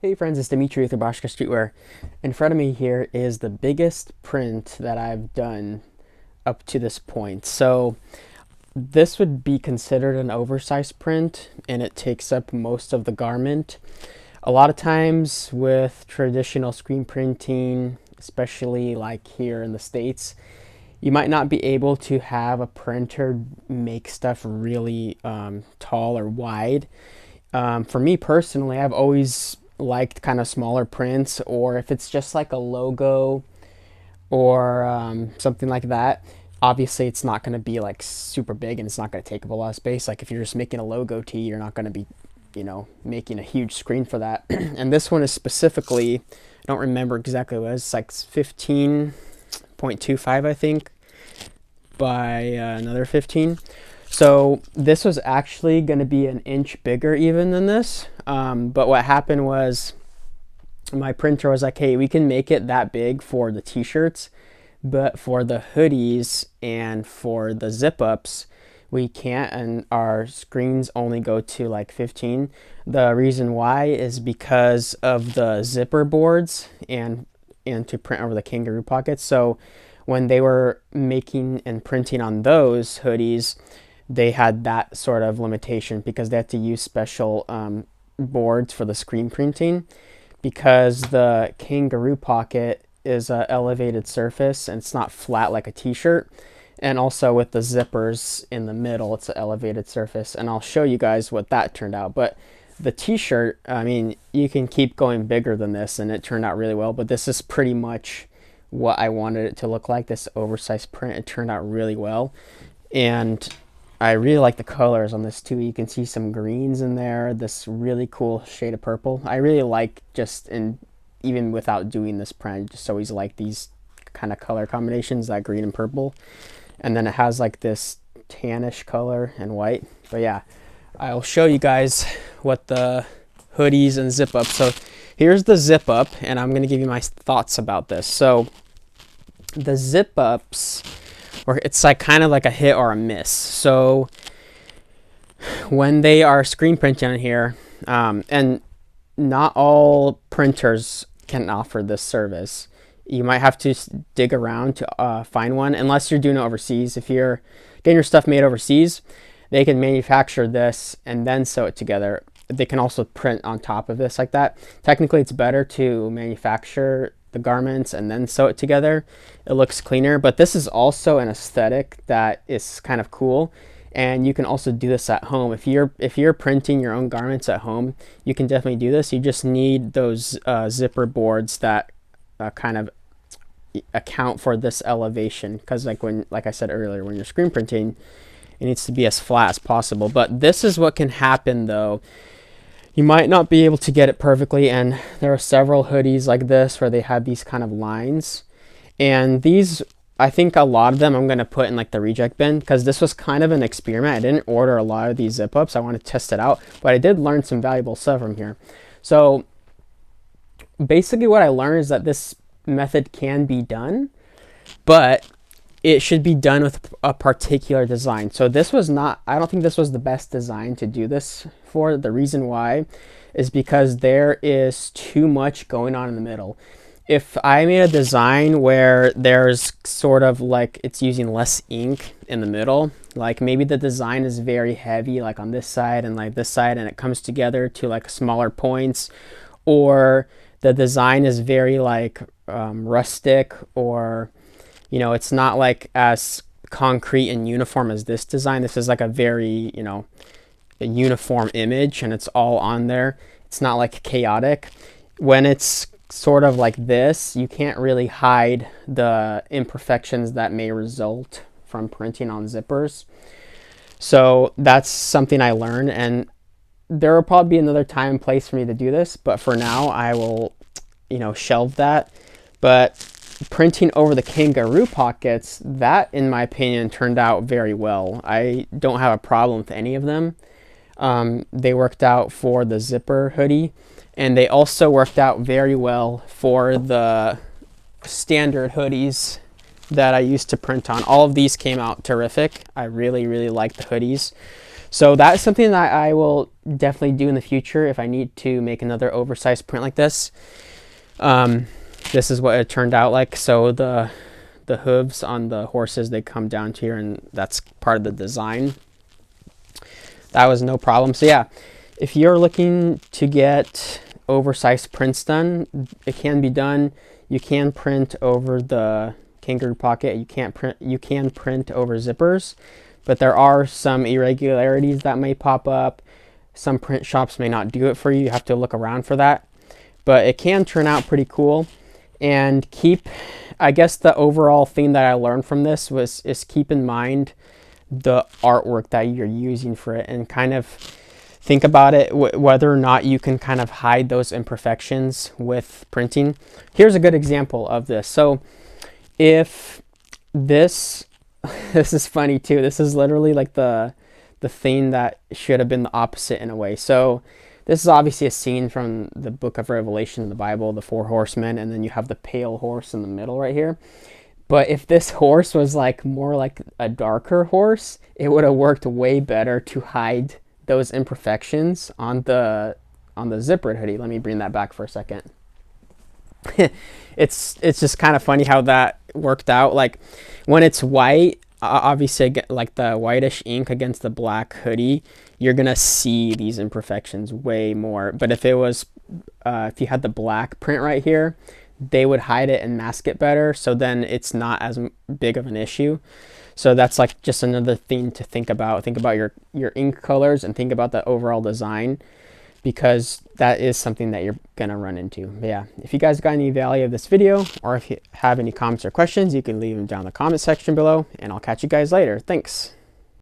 Hey friends, it's Dimitri with Bashka Streetwear. In front of me here is the biggest print that I've done up to this point. So this would be considered an oversized print and it takes up most of the garment. A lot of times with traditional screen printing, especially like here in the States, you might not be able to have a printer make stuff really tall or wide. For me personally, I've always liked kind of smaller prints, or if it's just like a logo or something like that. Obviously, it's not going to be like super big and it's not going to take up a lot of space. Like if you're just making a logo tee, you're not going to be, making a huge screen for that. And this one is specifically, I don't remember exactly what it was, it's like 15.25, I think, by another 15. So this was actually going to be an inch bigger even than this. But what happened was my printer was like, hey, we can make it that big for the t-shirts, but for the hoodies and for the zip ups, we can't, and our screens only go to like 15. The reason why is because of the zipper boards and to print over the Kangaroo pockets. So when they were making and printing on those hoodies, they had that sort of limitation because they had to use special boards for the screen printing, because the Kangaroo pocket is a elevated surface and it's not flat like a t-shirt. And also with the zippers in the middle, it's an elevated surface. And I'll show you guys what that turned out. But the t-shirt, I mean, you can keep going bigger than this and it turned out really well. But this is pretty much what I wanted it to look like, this oversized print. It turned out really well. And I really like the colors on this too. You can see some greens in there, this really cool shade of purple. I really like, even without doing this print, I just always like these kind of color combinations, that green and purple. And then it has like this tannish color and white. But yeah, I'll show you guys what the hoodies and zip up. So here's the zip up, and I'm gonna give you my thoughts about this. So the zip ups, or it's like kind of like a hit or a miss. So when they are screen printing on here, and not all printers can offer this service. You might have to dig around to find one, unless you're doing it overseas. If you're getting your stuff made overseas, they can manufacture this and then sew it together. They can also print on top of this like that. Technically, it's better to manufacture the garments and then sew it together. It looks cleaner, but this is also an aesthetic that is kind of cool. And you can also do this at home. If you're printing your own garments at home, you can definitely do this. You just need those zipper boards that kind of account for this elevation, because like I said earlier, when you're screen printing, it needs to be as flat as possible. But this is what can happen though. You might not be able to get it perfectly, and there are several hoodies like this where they have these kind of lines, and these, I think a lot of them I'm going to put in like the reject bin, because this was kind of an experiment. I didn't order a lot of these zip ups. I want to test it out, but I did learn some valuable stuff from here. So basically what I learned is that this method can be done, but it should be done with a particular design. So this was not, I don't think this was the best design to do this for. The reason why is because there is too much going on in the middle. If I made a design where there's sort of like it's using less ink in the middle, like maybe the design is very heavy like on this side and like this side, and it comes together to like smaller points, or the design is very like rustic, or it's not like as concrete and uniform as this design. This is like a very a uniform image and it's all on there. It's not like chaotic. When it's sort of like this, you can't really hide the imperfections that may result from printing on zippers. So that's something I learned, and there will probably be another time and place for me to do this, but for now I will shelve that. But printing over the Kangaroo pockets, that in my opinion turned out very well. I don't have a problem with any of them. They worked out for the zipper hoodie, and they also worked out very well for the standard hoodies that I used to print on. All of these came out terrific. I really like the hoodies. So that is something that I will definitely do in the future if I need to make another oversized print like this. This is what it turned out like. So the hooves on the horses, they come down to here, and that's part of the design. That was no problem. So yeah, if you're looking to get oversized prints done, it can be done. You can print over the Kangaroo pocket. You can print over zippers, but there are some irregularities that may pop up. Some print shops may not do it for you. You have to look around for that, but it can turn out pretty cool. And I guess the overall thing that I learned from this is keep in mind the artwork that you're using for it, and kind of think about it, whether or not you can kind of hide those imperfections with printing. Here's a good example of this. So if this this is funny too. This is literally like the thing that should have been the opposite in a way. So this is obviously a scene from the book of Revelation in the Bible, the 4 horsemen, and then you have the pale horse in the middle right here. But if this horse was like more like a darker horse, it would have worked way better to hide those imperfections on the zippered hoodie. Let me bring that back for a second. It's just kind of funny how that worked out. Like when it's white, obviously like the whitish ink against the black hoodie, you're gonna see these imperfections way more. But if it was if you had the black print right here, they would hide it and mask it better, so then it's not as big of an issue. So that's like just another thing to think about. Think about your ink colors, and think about the overall design, because that is something that you're gonna run into. But yeah, if you guys got any value of this video, or if you have any comments or questions, you can leave them down in the comment section below, and I'll catch you guys later. Thanks.